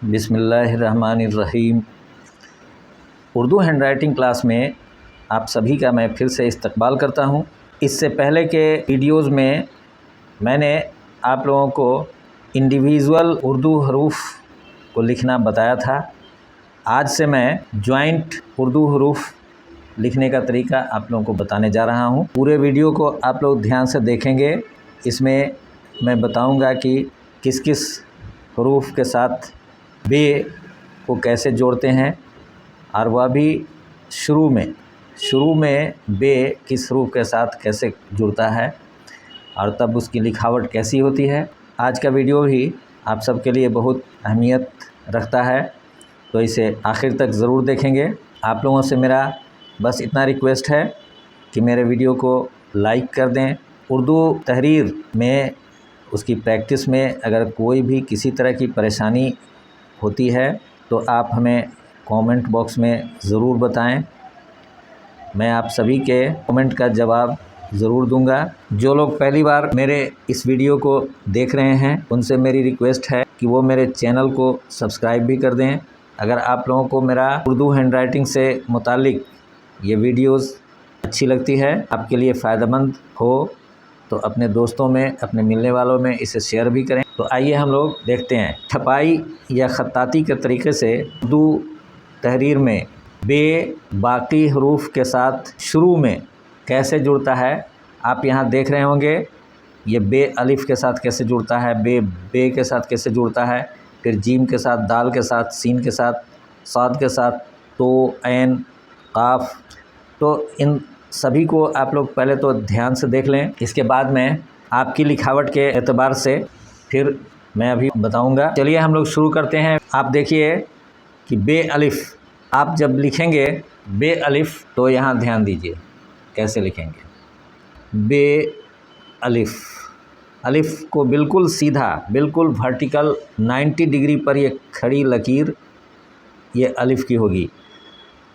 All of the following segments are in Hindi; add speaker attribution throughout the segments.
Speaker 1: बिस्मिल्लाहिर्रहमानिर्रहीम। उर्दू हैंड राइटिंग क्लास में आप सभी का मैं फिर से इस्तकबाल करता हूँ। इससे पहले के वीडियोज़ में मैंने आप लोगों को इंडिविजुअल उर्दू हरूफ को लिखना बताया था। आज से मैं जॉइंट उर्दू हरूफ लिखने का तरीका आप लोगों को बताने जा रहा हूँ। पूरे वीडियो को आप लोग ध्यान से देखेंगे। इसमें मैं बताऊँगा कि किस किस हरूफ के साथ बे को कैसे जोड़ते हैं, और वह भी शुरू में बे किस हरूफ के साथ कैसे जुड़ता है और तब उसकी लिखावट कैसी होती है। आज का वीडियो भी आप सबके लिए बहुत अहमियत रखता है, तो इसे आखिर तक ज़रूर देखेंगे। आप लोगों से मेरा बस इतना रिक्वेस्ट है कि मेरे वीडियो को लाइक कर दें। उर्दू तहरीर में उसकी प्रैक्टिस में अगर कोई भी किसी तरह की परेशानी होती है तो आप हमें कमेंट बॉक्स में ज़रूर बताएं। मैं आप सभी के कमेंट का जवाब ज़रूर दूंगा। जो लोग पहली बार मेरे इस वीडियो को देख रहे हैं उनसे मेरी रिक्वेस्ट है कि वो मेरे चैनल को सब्सक्राइब भी कर दें। अगर आप लोगों को मेरा उर्दू हैंड राइटिंग से मुतालिक ये वीडियोज़ अच्छी लगती है, आपके लिए फ़ायदेमंद हो, तो अपने दोस्तों में, अपने मिलने वालों में इसे शेयर भी करें। तो आइए हम लोग देखते हैं छपाई या ख़त्ताती के तरीके से उर्दू तहरीर में बे बाकी हरूफ के साथ शुरू में कैसे जुड़ता है। आप यहाँ देख रहे होंगे ये बे अलिफ़ के साथ कैसे जुड़ता है, बे के साथ कैसे जुड़ता है, फिर जीम के साथ, दाल के साथ, सीन के साथ, साद के साथ, तो, ऐन, काफ। तो इन सभी को आप लोग पहले तो ध्यान से देख लें। इसके बाद में आपकी लिखावट के एतबार से फिर मैं अभी बताऊंगा। चलिए हम लोग शुरू करते हैं। आप देखिए कि बे अलिफ़ आप जब लिखेंगे बे अलिफ़, तो यहाँ ध्यान दीजिए कैसे लिखेंगे। बे अलिफ़, अलिफ़ को बिल्कुल सीधा, बिल्कुल वर्टिकल 90 डिग्री पर ये खड़ी लकीर ये अलिफ़ की होगी।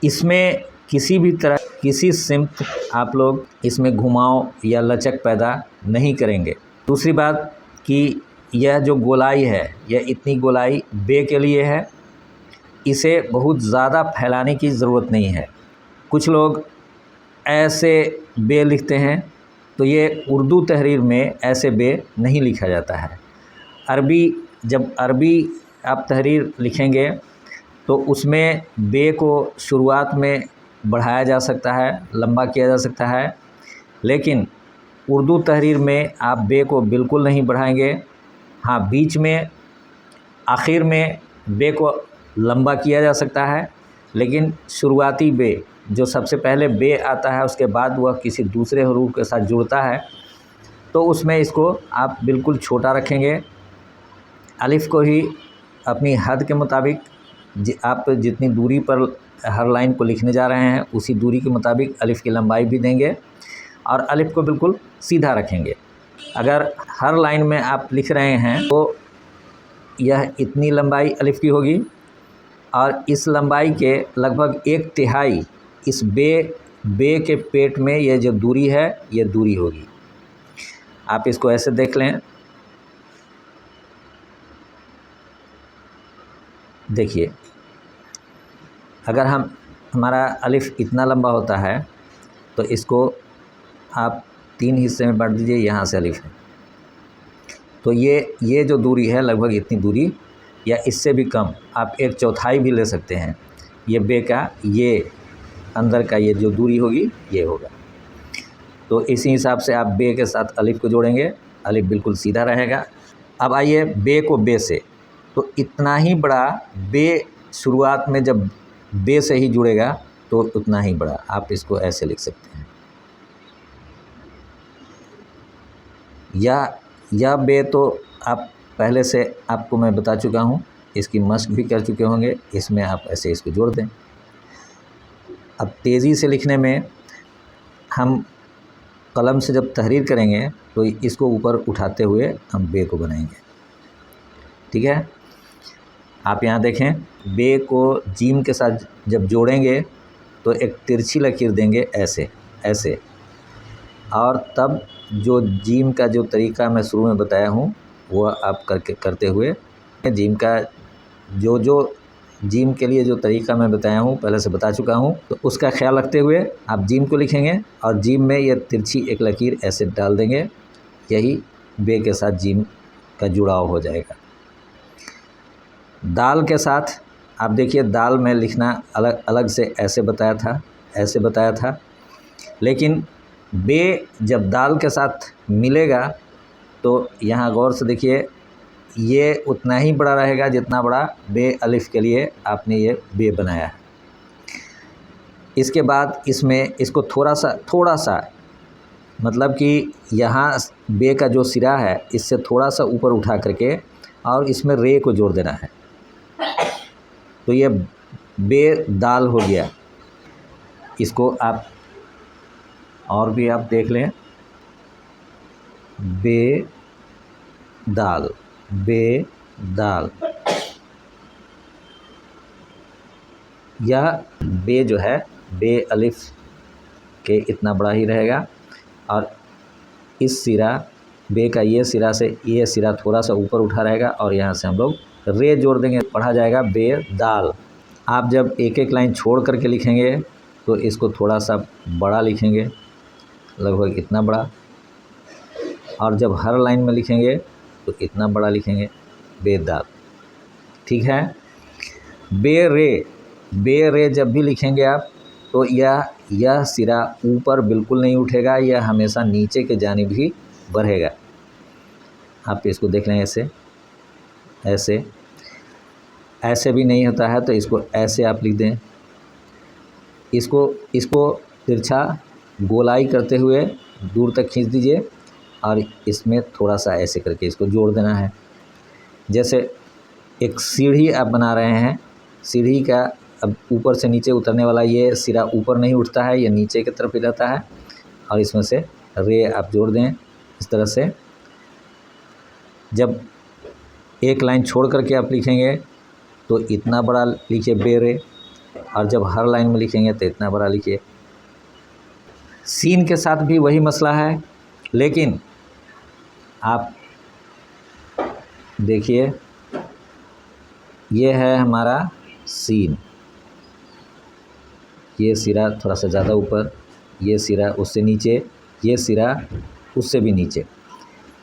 Speaker 1: इसमें किसी भी तरह किसी सिमत आप लोग इसमें घुमाव या लचक पैदा नहीं करेंगे। दूसरी बात कि यह जो गोलाई है, यह इतनी गोलाई बे के लिए है, इसे बहुत ज़्यादा फैलाने की ज़रूरत नहीं है। कुछ लोग ऐसे बे लिखते हैं, तो ये उर्दू तहरीर में ऐसे बे नहीं लिखा जाता है। जब अरबी आप तहरीर लिखेंगे तो उसमें बे को शुरुआत में बढ़ाया जा सकता है, लंबा किया जा सकता है, लेकिन उर्दू तहरीर में आप बे को बिल्कुल नहीं बढ़ाएंगे। हाँ, बीच में, आखिर में बे को लंबा किया जा सकता है, लेकिन शुरुआती बे जो सबसे पहले बे आता है उसके बाद वह किसी दूसरे हरूफ के साथ जुड़ता है, तो उसमें इसको आप बिल्कुल छोटा रखेंगे। अलिफ़ को ही अपनी हद के मुताबिक आप जितनी दूरी पर हर लाइन को लिखने जा रहे हैं उसी दूरी के मुताबिक अलिफ़ की लंबाई भी देंगे और अलिफ़ को बिल्कुल सीधा रखेंगे। अगर हर लाइन में आप लिख रहे हैं तो यह इतनी लंबाई अलिफ़ की होगी और इस लंबाई के लगभग 1/3 इस बे के पेट में ये जो दूरी है ये दूरी होगी। आप इसको ऐसे देख लें। देखिए, अगर हमारा अलिफ़ इतना लंबा होता है तो इसको आप 3 हिस्से में बांट दीजिए। यहाँ से अलिफ़ है तो ये जो दूरी है लगभग इतनी दूरी या इससे भी कम, आप 1/4 भी ले सकते हैं। ये बे का, ये अंदर का ये जो दूरी होगी ये होगा। तो इसी हिसाब से आप बे के साथ अलिफ़ को जोड़ेंगे, अलिफ़ बिल्कुल सीधा रहेगा। अब आइए बे को बे से, तो इतना ही बड़ा बे शुरुआत में जब बे से ही जुड़ेगा तो उतना ही बड़ा। आप इसको ऐसे लिख सकते हैं। या बे तो आप पहले से आपको मैं बता चुका हूँ, इसकी मश्क भी कर चुके होंगे। इसमें आप ऐसे इसको जोड़ दें। अब तेज़ी से लिखने में हम कलम से जब तहरीर करेंगे तो इसको ऊपर उठाते हुए हम बे को बनाएंगे। ठीक है, आप यहाँ देखें, बे को जीम के साथ जब जोड़ेंगे तो एक तिरछी लकीर देंगे ऐसे ऐसे, और तब जो जीम का जो तरीका मैं शुरू में बताया हूँ वह आप करते हुए जीम का जो जो जीम के लिए जो तरीका मैं बताया हूँ पहले से बता चुका हूँ, तो उसका ख्याल रखते हुए आप जीम को लिखेंगे और जीम में ये तिरछी एक लकीर ऐसे डाल देंगे, यही बे के साथ जीम का जुड़ाव हो जाएगा। दाल के साथ आप देखिए, दाल में लिखना अलग अलग से ऐसे बताया था, लेकिन बे जब दाल के साथ मिलेगा तो यहाँ गौर से देखिए, ये उतना ही बड़ा रहेगा जितना बड़ा बे अलिफ के लिए आपने ये बे बनाया है। इसके बाद इसमें इसको थोड़ा सा मतलब कि यहाँ बे का जो सिरा है इससे थोड़ा सा ऊपर उठा करके और इसमें रे को जोड़ देना है, तो ये बे दाल हो गया। इसको आप और भी आप देख लें, बे दाल, बे दाल। यह बे जो है बे अलिफ के इतना बड़ा ही रहेगा और इस सिरा बे का ये सिरा से ये सिरा थोड़ा सा ऊपर उठा रहेगा और यहाँ से हम लोग रे जोड़ देंगे, पढ़ा जाएगा बे दाल। आप जब एक एक लाइन छोड़ करके लिखेंगे तो इसको थोड़ा सा बड़ा लिखेंगे, लगभग इतना बड़ा, और जब हर लाइन में लिखेंगे तो इतना बड़ा लिखेंगे, बे दाल। ठीक है। बे रे जब भी लिखेंगे आप तो यह सिरा ऊपर बिल्कुल नहीं उठेगा, यह हमेशा नीचे के जानिब ही बढ़ेगा। आप इसको देख लें, ऐसे भी नहीं होता है तो इसको ऐसे आप लिख दें। इसको तिरछा गोलाई करते हुए दूर तक खींच दीजिए और इसमें थोड़ा सा ऐसे करके इसको जोड़ देना है। जैसे एक सीढ़ी आप बना रहे हैं, सीढ़ी का अब ऊपर से नीचे उतरने वाला ये सिरा ऊपर नहीं उठता है, ये नीचे की तरफ ही रहता है, और इसमें से रे आप जोड़ दें इस तरह से। जब एक लाइन छोड़ करके आप लिखेंगे तो इतना बड़ा लिखिए बे रे, और जब हर लाइन में लिखेंगे तो इतना बड़ा लिखिए। सीन के साथ भी वही मसला है, लेकिन आप देखिए, ये है हमारा सीन, ये सिरा थोड़ा सा ज़्यादा ऊपर, ये सिरा उससे नीचे, ये सिरा उससे भी नीचे,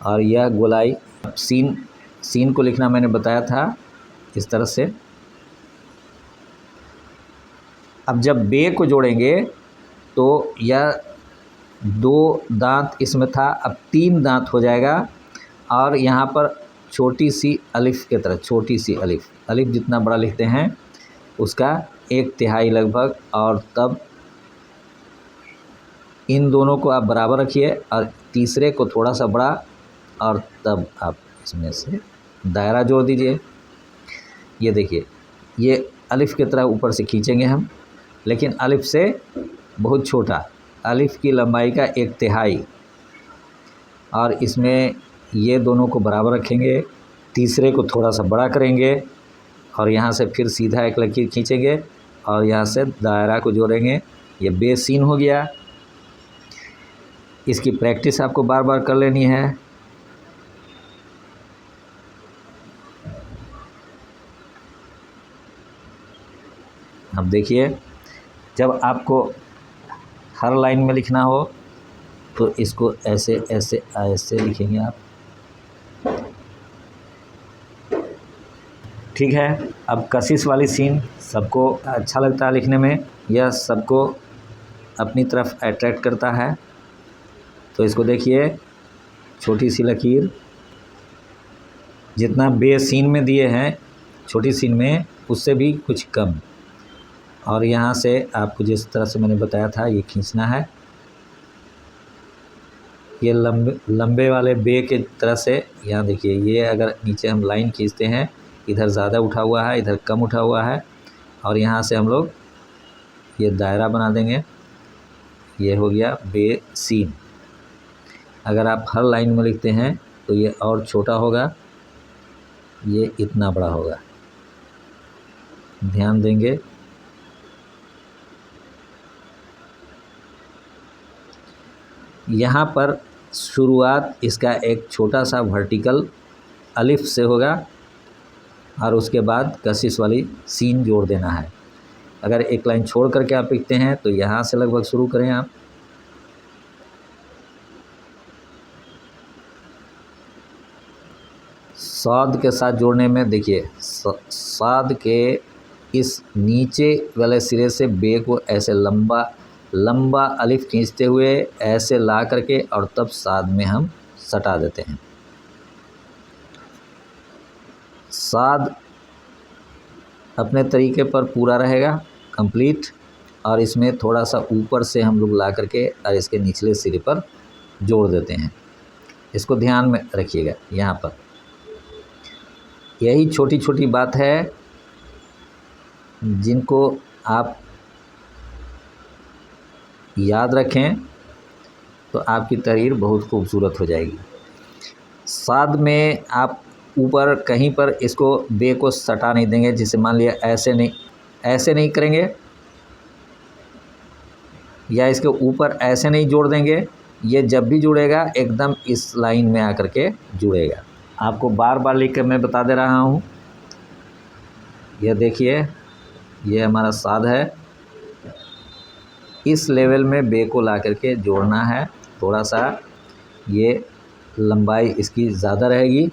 Speaker 1: और यह गोलाई। सीन को लिखना मैंने बताया था इस तरह से। अब जब बे को जोड़ेंगे तो यह 2 दांत इसमें था, अब 3 दांत हो जाएगा, और यहाँ पर छोटी सी अलिफ के तरह, छोटी सी अलिफ जितना बड़ा लिखते हैं उसका 1/3 लगभग, और तब इन दोनों को आप बराबर रखिए और तीसरे को थोड़ा सा बड़ा, और तब आप इसमें से दायरा जोड़ दीजिए। ये देखिए, ये अलिफ की तरह ऊपर से खींचेंगे हम, लेकिन अलिफ से बहुत छोटा, अलिफ की लंबाई का 1/3, और इसमें ये दोनों को बराबर रखेंगे, तीसरे को थोड़ा सा बड़ा करेंगे और यहाँ से फिर सीधा एक लकीर खींचेंगे और यहाँ से दायरा को जोड़ेंगे। ये बे सीन हो गया। इसकी प्रैक्टिस आपको बार बार कर लेनी है। अब देखिए, जब आपको हर लाइन में लिखना हो तो इसको ऐसे ऐसे ऐसे लिखेंगे आप। ठीक है। अब कशिश वाली सीन सबको अच्छा लगता है लिखने में, यह सबको अपनी तरफ अट्रैक्ट करता है। तो इसको देखिए, छोटी सी लकीर, जितना बे सीन में दिए हैं छोटी सीन में उससे भी कुछ कम, और यहाँ से आपको जिस तरह से मैंने बताया था ये खींचना है। ये लंबे वाले बे के तरह से, यहाँ देखिए, ये अगर नीचे हम लाइन खींचते हैं, इधर ज़्यादा उठा हुआ है, इधर कम उठा हुआ है, और यहाँ से हम लोग ये दायरा बना देंगे। ये हो गया बे सीन। अगर आप हर लाइन में लिखते हैं तो ये और छोटा होगा, ये इतना बड़ा होगा, ध्यान देंगे। यहाँ पर शुरुआत इसका एक छोटा सा वर्टिकल अलिफ से होगा, और उसके बाद कशिश वाली सीन जोड़ देना है। अगर एक लाइन छोड़ करके आप लिखते हैं तो यहाँ से लगभग शुरू करें आप। साद के साथ जोड़ने में देखिए, साद के इस नीचे वाले सिरे से बे को ऐसे लंबा लंबा अलिफ खींचते हुए ऐसे ला करके और तब साद में हम सटा देते हैं। साद अपने तरीके पर पूरा रहेगा कंप्लीट, और इसमें थोड़ा सा ऊपर से हम लोग ला करके और इसके निचले सिरे पर जोड़ देते हैं। इसको ध्यान में रखिएगा। यहाँ पर यही छोटी छोटी बात है जिनको आप याद रखें तो आपकी तहरीर बहुत खूबसूरत हो जाएगी। साद में आप ऊपर कहीं पर इसको बे को सटा नहीं देंगे। जैसे मान लिया ऐसे नहीं करेंगे या इसके ऊपर ऐसे नहीं जोड़ देंगे। ये जब भी जुड़ेगा एकदम इस लाइन में आकर के जुड़ेगा। आपको बार बार लिख कर मैं बता दे रहा हूँ। यह देखिए, ये हमारा साद है। इस लेवल में बे को ला करके जोड़ना है। थोड़ा सा ये लंबाई इसकी ज़्यादा रहेगी,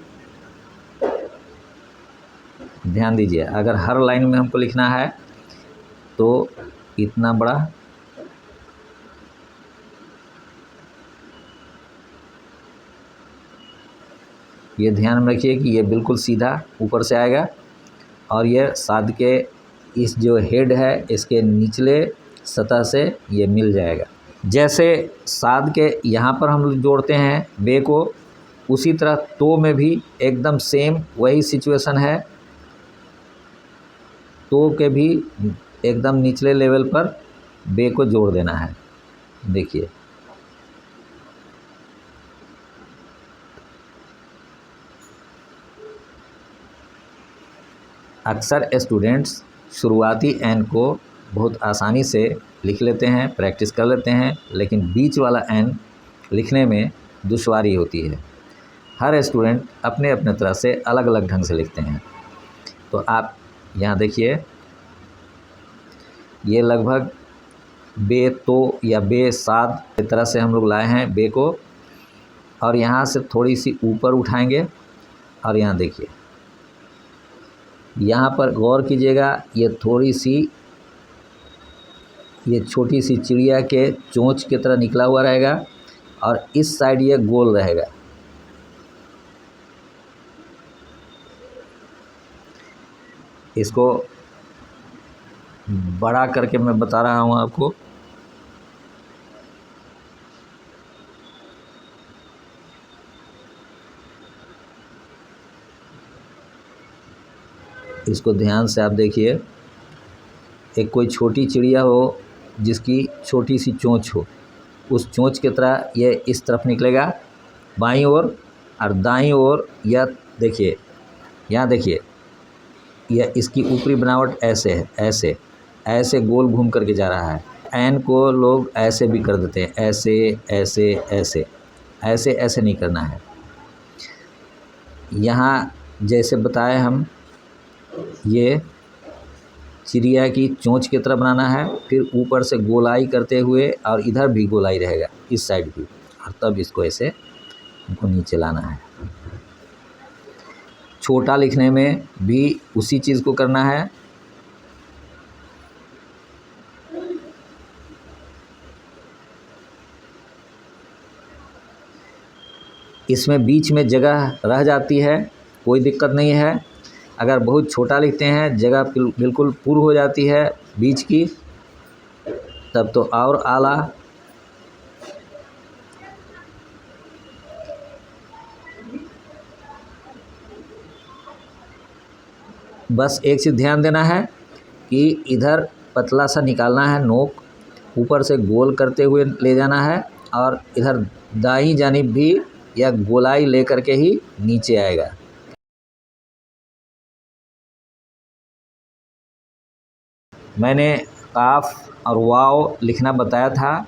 Speaker 1: ध्यान दीजिए। अगर हर लाइन में हमको लिखना है तो इतना बड़ा ये ध्यान में रखिए कि ये बिल्कुल सीधा ऊपर से आएगा और ये साद के इस जो हेड है इसके निचले सतह से ये मिल जाएगा। जैसे साद के यहाँ पर हम जोड़ते हैं बे को, उसी तरह तो में भी एकदम सेम वही सिचुएशन है। तो के भी एकदम निचले लेवल पर बे को जोड़ देना है। देखिए, अक्सर स्टूडेंट्स शुरुआती एन को बहुत आसानी से लिख लेते हैं, प्रैक्टिस कर लेते हैं, लेकिन बीच वाला एन लिखने में दुश्वारी होती है। हर स्टूडेंट अपने अपने तरह से अलग अलग ढंग से लिखते हैं। तो आप यहाँ देखिए, ये लगभग बे तो या बे साद की तरह से हम लोग लाए हैं बे को, और यहाँ से थोड़ी सी ऊपर उठाएंगे। और यहाँ देखिए, यहाँ पर गौर कीजिएगा, ये थोड़ी सी ये छोटी सी चिड़िया के चोंच की तरह निकला हुआ रहेगा और इस साइड ये गोल रहेगा। इसको बड़ा करके मैं बता रहा हूँ आपको। इसको ध्यान से आप देखिए। एक कोई छोटी चिड़िया हो जिसकी छोटी सी चोंच हो, उस चोंच की तरह ये इस तरफ निकलेगा बाईं ओर, और दाईं ओर यह देखिए, यहाँ देखिए, यह इसकी ऊपरी बनावट ऐसे है, ऐसे ऐसे गोल घूम करके जा रहा है। एन को लोग ऐसे भी कर देते हैं, ऐसे ऐसे ऐसे ऐसे ऐसे नहीं करना है। यहाँ जैसे बताए हम, ये चिड़िया की चोंच की तरह बनाना है, फिर ऊपर से गोलाई करते हुए और इधर भी गोलाई रहेगा, इस साइड भी, और तब इसको ऐसे हमको नीचे लाना है। छोटा लिखने में भी उसी चीज़ को करना है। इसमें बीच में जगह रह जाती है, कोई दिक्कत नहीं है। अगर बहुत छोटा लिखते हैं, जगह बिल्कुल पूर्ण हो जाती है बीच की, तब तो और आला। बस एक चीज़ ध्यान देना है कि इधर पतला सा निकालना है नोक, ऊपर से गोल करते हुए ले जाना है, और इधर दाईं जानिब भी या गोलाई ले करके ही नीचे आएगा। मैंने काफ और वाव लिखना बताया था।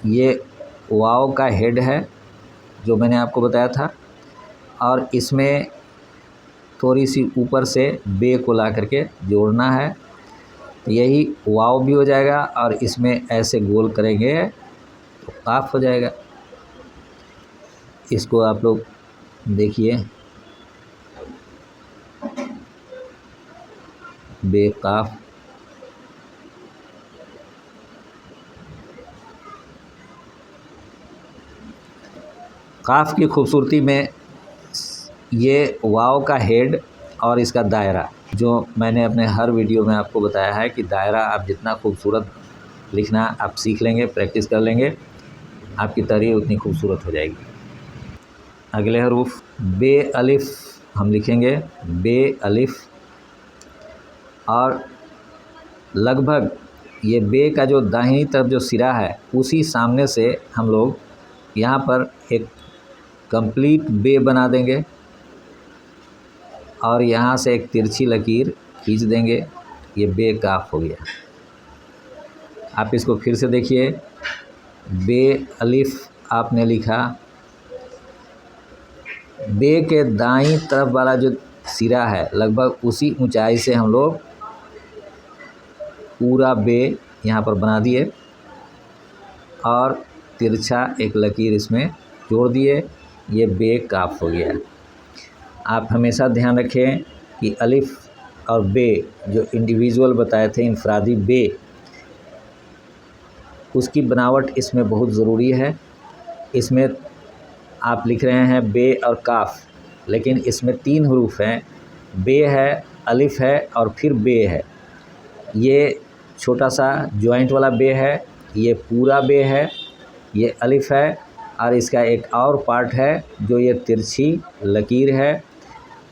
Speaker 1: ये वाव का हेड है जो मैंने आपको बताया था, और इसमें थोड़ी सी ऊपर से बे को ला करके जोड़ना है, यही वाव भी हो जाएगा। और इसमें ऐसे गोल करेंगे तो काफ हो जाएगा। इसको आप लोग देखिए, बे काफ। काफ की खूबसूरती में ये वाव का हेड और इसका दायरा, जो मैंने अपने हर वीडियो में आपको बताया है कि दायरा आप जितना खूबसूरत लिखना आप सीख लेंगे, प्रैक्टिस कर लेंगे, आपकी तहरीर उतनी खूबसूरत हो जाएगी। अगले हरूफ बे अलिफ हम लिखेंगे, बे अलिफ। और लगभग ये बे का जो दाहिनी तरफ जो सिरा है उसी सामने से हम लोग यहाँ पर एक कंप्लीट बे बना देंगे और यहाँ से एक तिरछी लकीर खींच देंगे। ये बे काफ हो गया। आप इसको फिर से देखिए, बे अलिफ आपने लिखा, बे के दाईं तरफ वाला जो सिरा है लगभग उसी ऊंचाई से हम लोग पूरा बे यहाँ पर बना दिए और तिरछा एक लकीर इसमें जोड़ दिए। ये बे काफ हो गया। आप हमेशा ध्यान रखें कि अलिफ और बे जो इंडिविजुअल बताए थे, इनफरादी बे, उसकी बनावट इसमें बहुत ज़रूरी है। इसमें आप लिख रहे हैं बे और काफ, लेकिन इसमें 3 हरूफ हैं, बे है, अलिफ है और फिर बे है। ये छोटा सा जॉइंट वाला बे है, ये पूरा बे है, ये अलिफ है और इसका एक और पार्ट है जो ये तिरछी लकीर है।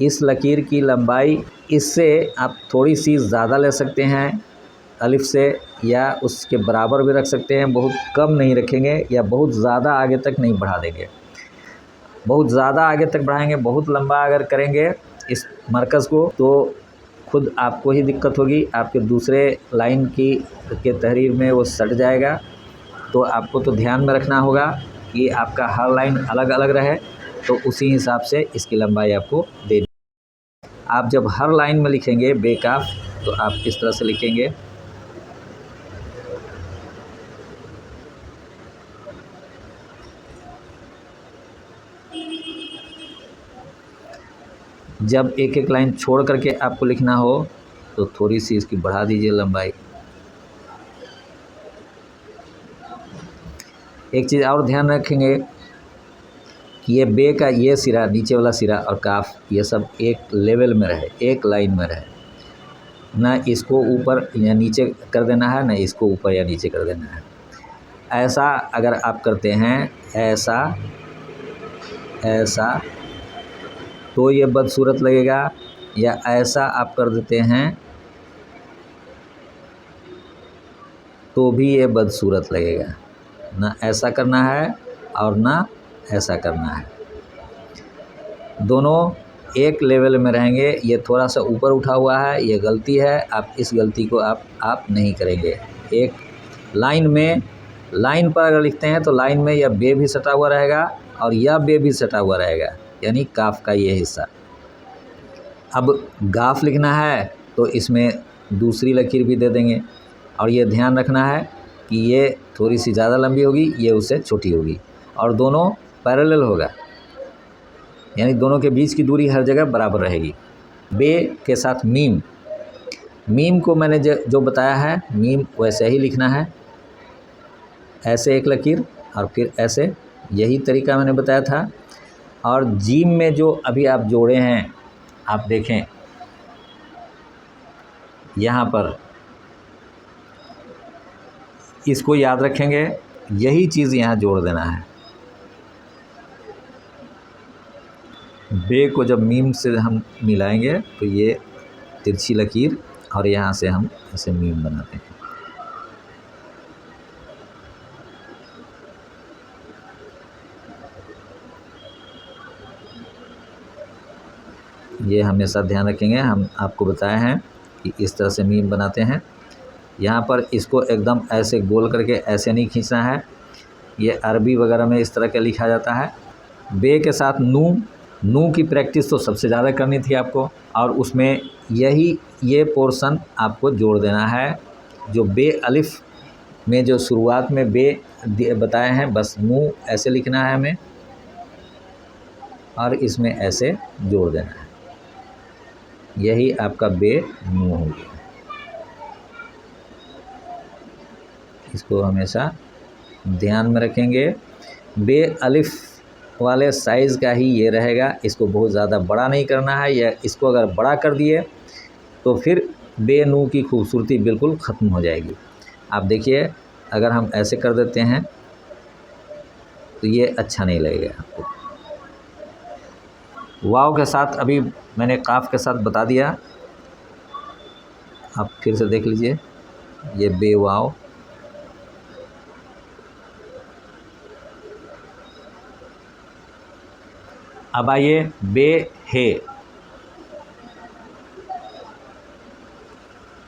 Speaker 1: इस लकीर की लंबाई इससे आप थोड़ी सी ज़्यादा ले सकते हैं अलिफ से, या उसके बराबर भी रख सकते हैं, बहुत कम नहीं रखेंगे या बहुत ज़्यादा आगे तक नहीं बढ़ा देंगे। बहुत ज़्यादा आगे तक बढ़ाएंगे, बहुत लंबा अगर करेंगे इस मरकज़ को तो खुद आपको ही दिक्कत होगी, आपके दूसरे लाइन के तहरीर में वो सट जाएगा। तो आपको तो ध्यान में रखना होगा कि आपका हर लाइन अलग अलग रहे, तो उसी हिसाब से इसकी लंबाई आपको देनी। आप जब हर लाइन में लिखेंगे बेकाफ तो आप किस तरह से लिखेंगे, जब एक एक लाइन छोड़ करके आपको लिखना हो तो थोड़ी सी इसकी बढ़ा दीजिए लंबाई। एक चीज़ और ध्यान रखेंगे कि ये बे का ये सिरा, नीचे वाला सिरा और काफ, ये सब एक लेवल में रहे, एक लाइन में रहे, ना इसको ऊपर या नीचे कर देना है, ना इसको ऊपर या नीचे कर देना है। ऐसा अगर आप करते हैं, ऐसा ऐसा, तो ये बदसूरत लगेगा, या ऐसा आप कर देते हैं तो भी ये बदसूरत लगेगा। ना ऐसा करना है और ना ऐसा करना है, दोनों एक लेवल में रहेंगे। ये थोड़ा सा ऊपर उठा हुआ है, ये गलती है, आप इस गलती को आप नहीं करेंगे। एक लाइन में, लाइन पर अगर लिखते हैं तो लाइन में यह बे भी सटा हुआ रहेगा और यह बे भी सटा हुआ रहेगा, यानी काफ का ये हिस्सा। अब गाफ लिखना है तो इसमें दूसरी लकीर भी दे देंगे, और ये ध्यान रखना है कि ये थोड़ी सी ज़्यादा लंबी होगी, ये उससे छोटी होगी, और दोनों पैरेलल होगा, यानी दोनों के बीच की दूरी हर जगह बराबर रहेगी। बे के साथ मीम, मीम को मैंने जो बताया है, मीम वैसे ही लिखना है, ऐसे एक लकीर और फिर ऐसे, यही तरीका मैंने बताया था। और जीम में जो अभी आप जोड़े हैं, आप देखें यहाँ पर, इसको याद रखेंगे, यही चीज़ यहाँ जोड़ देना है। बे को जब मीम से हम मिलाएंगे तो ये तिरछी लकीर, और यहाँ से हम ऐसे मीम बनाते हैं। ये हमेशा ध्यान रखेंगे, हम आपको बताए हैं कि इस तरह से मीम बनाते हैं। यहाँ पर इसको एकदम ऐसे गोल करके ऐसे नहीं खींचना है, ये अरबी वगैरह में इस तरह का लिखा जाता है। बे के साथ नू, नू की प्रैक्टिस तो सबसे ज़्यादा करनी थी आपको, और उसमें ये पोर्शन आपको जोड़ देना है। जो बे अलिफ में जो शुरुआत में बे बताए हैं, बस नू ऐसे लिखना है हमें और इसमें ऐसे जोड़ देना है। यही आपका बे नू हो गया। इसको हमेशा ध्यान में रखेंगे। बे अलिफ वाले साइज़ का ही ये रहेगा, इसको बहुत ज़्यादा बड़ा नहीं करना है, या इसको अगर बड़ा कर दिए तो फिर बे नू की खूबसूरती बिल्कुल ख़त्म हो जाएगी। आप देखिए, अगर हम ऐसे कर देते हैं तो ये अच्छा नहीं लगेगा आपको। वाव के साथ अभी मैंने काफ के साथ बता दिया, आप फिर से देख लीजिए, ये बे वाव। अब आइए बे हे।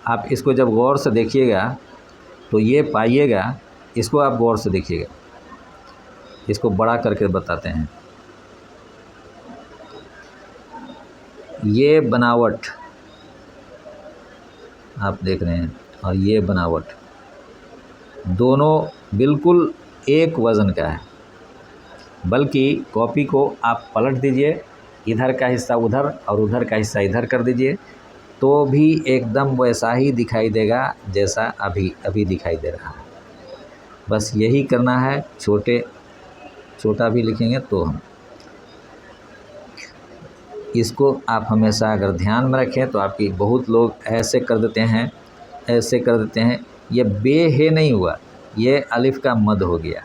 Speaker 1: आप इसको जब गौर से देखिएगा तो ये पाइएगा, इसको आप गौर से देखिएगा, इसको बड़ा करके बताते हैं। ये बनावट आप देख रहे हैं और ये बनावट दोनों बिल्कुल एक वज़न का है। बल्कि कॉपी को आप पलट दीजिए, इधर का हिस्सा उधर और उधर का हिस्सा इधर कर दीजिए, तो भी एकदम वैसा ही दिखाई देगा जैसा अभी दिखाई दे रहा है। बस यही करना है। छोटा भी लिखेंगे तो हम इसको आप हमेशा अगर ध्यान में रखें तो आपकी बहुत लोग ऐसे कर देते हैं, ऐसे कर देते हैं, ये बे हे नहीं हुआ, ये अलिफ का मद हो गया।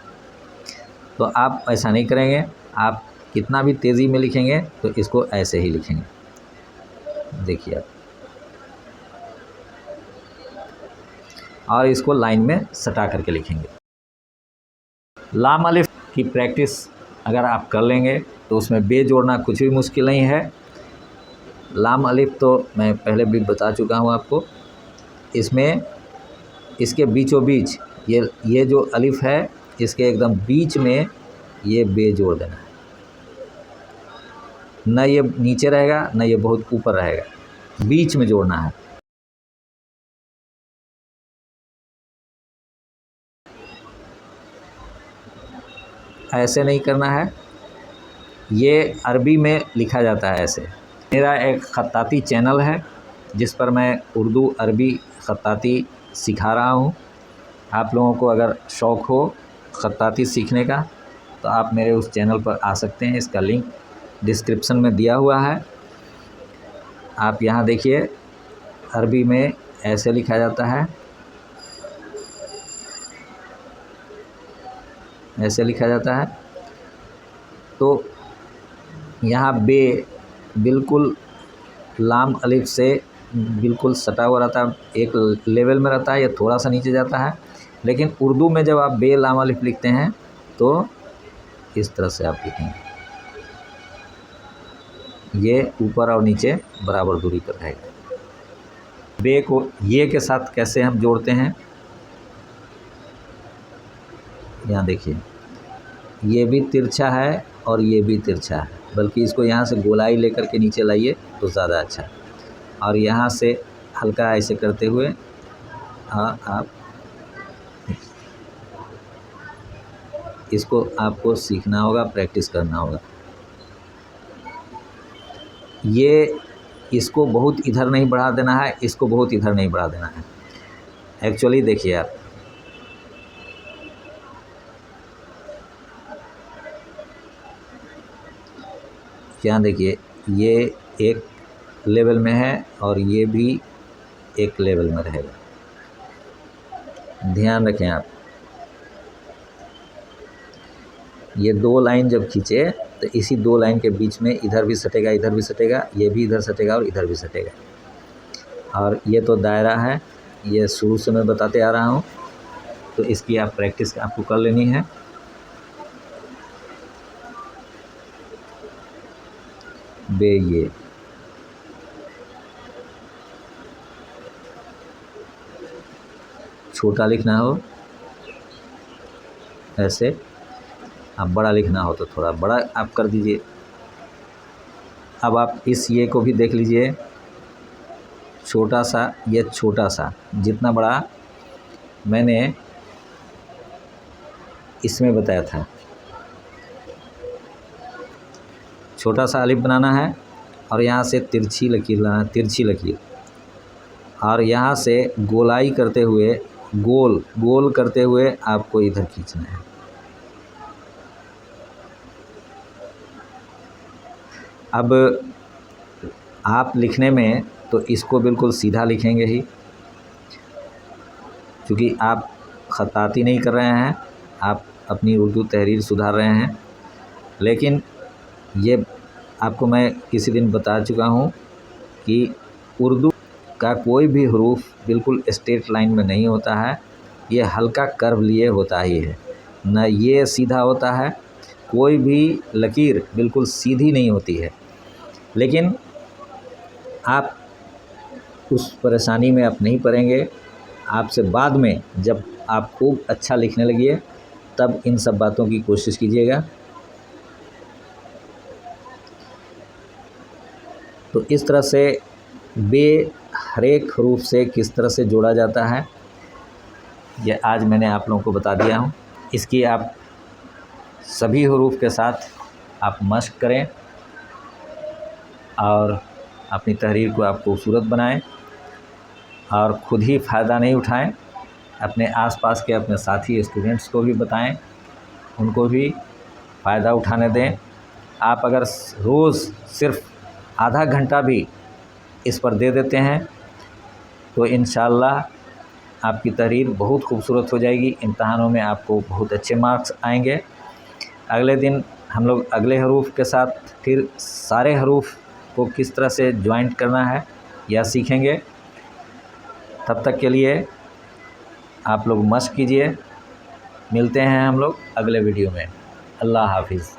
Speaker 1: तो आप ऐसा नहीं करेंगे। आप कितना भी तेज़ी में लिखेंगे तो इसको ऐसे ही लिखेंगे। देखिए आप, और इसको लाइन में सटा करके लिखेंगे। लाम अलिफ की प्रैक्टिस अगर आप कर लेंगे तो उसमें बे जोड़ना कुछ भी मुश्किल नहीं है। लाम अलिफ तो मैं पहले भी बता चुका हूँ आपको। इसमें इसके बीचों बीच ये जो अलिफ है, इसके एकदम बीच में ये बे जोड़ देना है। न ये नीचे रहेगा न ये बहुत ऊपर रहेगा, बीच में जोड़ना है। ऐसे नहीं करना है, ये अरबी में लिखा जाता है ऐसे। मेरा एक ख़त्ताती चैनल है जिस पर मैं उर्दू अरबी ख़त्ताती सिखा रहा हूँ। आप लोगों को अगर शौक़ हो ख़त्ताती सीखने का तो आप मेरे उस चैनल पर आ सकते हैं। इसका लिंक डिस्क्रिप्शन में दिया हुआ है। आप यहाँ देखिए, अरबी में ऐसे लिखा जाता है, ऐसे लिखा जाता है। तो यहाँ बे बिल्कुल लाम अलिफ से बिल्कुल सटा हुआ रहता है, एक लेवल में रहता है, ये थोड़ा सा नीचे जाता है। लेकिन उर्दू में जब आप बे लाम अलिफ लिखते हैं तो इस तरह से आप लिखेंगे, ये ऊपर और नीचे बराबर दूरी पर रहेगा। बे को ये के साथ कैसे हम जोड़ते हैं, यहाँ देखिए, ये भी तिरछा है और ये भी तिरछा है, बल्कि इसको यहाँ से गोलाई लेकर के नीचे लाइए तो ज़्यादा अच्छा है। और यहाँ से हल्का ऐसे करते हुए आप इसको आपको सीखना होगा, प्रैक्टिस करना होगा। ये इसको बहुत इधर नहीं बढ़ा देना है, इसको बहुत इधर नहीं बढ़ा देना है। एक्चुअली देखिए आप, यहाँ देखिए, ये एक लेवल में है और ये भी एक लेवल में रहेगा। ध्यान रखें आप, ये दो लाइन जब खींचे तो इसी दो लाइन के बीच में इधर भी सटेगा, इधर भी सटेगा, ये भी इधर सटेगा और इधर भी सटेगा। और ये तो दायरा है, ये शुरू से मैं बताते आ रहा हूँ, तो इसकी आप प्रैक्टिस आपको कर लेनी है। बे ये छोटा लिखना हो ऐसे, आप बड़ा लिखना हो तो थोड़ा बड़ा आप कर दीजिए। अब आप इस ये को भी देख लीजिए, छोटा सा, ये छोटा सा, जितना बड़ा मैंने इसमें बताया था। छोटा सा अलिफ बनाना है और यहाँ से तिरछी लकीर लाना, तिरछी लकीर, और यहाँ से गोलाई करते हुए, गोल गोल करते हुए आपको इधर खींचना है। अब आप लिखने में तो इसको बिल्कुल सीधा लिखेंगे ही, क्योंकि आप खताती नहीं कर रहे हैं, आप अपनी उर्दू तहरीर सुधार रहे हैं। लेकिन ये आपको मैं किसी दिन बता चुका हूँ कि उर्दू का कोई भी हरूफ बिल्कुल स्ट्रेट लाइन में नहीं होता है, ये हल्का कर्व लिए होता ही है, न ये सीधा होता है, कोई भी लकीर बिल्कुल सीधी नहीं होती है। लेकिन आप उस परेशानी में आप नहीं पड़ेंगे। आपसे बाद में जब आप खूब अच्छा लिखने लगिए तब इन सब बातों की कोशिश कीजिएगा। तो इस तरह से बे हर एक हरूफ से किस तरह से जोड़ा जाता है, ये आज मैंने आप लोगों को बता दिया हूँ। इसकी आप सभी हरूफ के साथ आप मश्क करें और अपनी तहरीर को आप खूबसूरत बनाएं, और ख़ुद ही फ़ायदा नहीं उठाएं, अपने आसपास के अपने साथी स्टूडेंट्स को भी बताएं, उनको भी फ़ायदा उठाने दें। आप अगर रोज़ सिर्फ़ आधा घंटा भी इस पर दे देते हैं तो इंशाअल्लाह आपकी तहरीर बहुत खूबसूरत हो जाएगी। इम्तहानों में आपको बहुत अच्छे मार्क्स आएंगे। अगले दिन हम लोग अगले हरूफ के साथ फिर सारे हरूफ को किस तरह से ज्वाइंट करना है यह सीखेंगे। तब तक के लिए आप लोग मश्क कीजिए। मिलते हैं हम लोग अगले वीडियो में। अल्लाह हाफिज़।